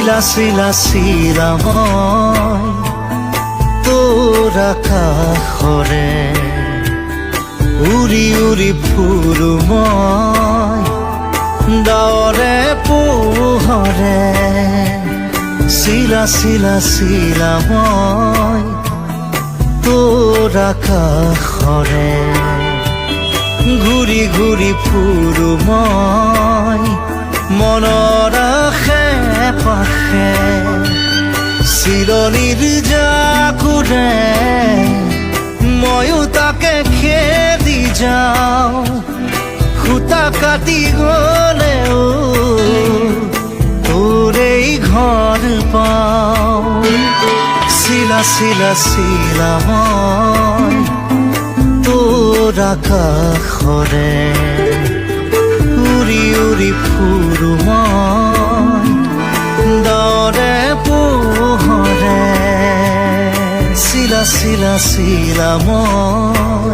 শিলা শিলা শিলা মই তোৰ আকাশৰে উৰি উৰি ফুৰো মই ডাৱৰে পোহৰে শিলা শিলা শিলা মই তোৰ আকাশৰে ঘূৰি ঘূৰি ফুৰো মই মনৰ আশে পাশে চিৰণিৰ জাকুৰে ময়ো তাকে খেদি যাওঁ সূতা কাটি গলেও তোৰেই ঘৰ পাওঁ শিলা শিলা শিলা মই তোৰ আকাশৰে উৰি উৰি ফুৰো মই ডাৱৰে পোহৰে শিলা শিলা শিলা মই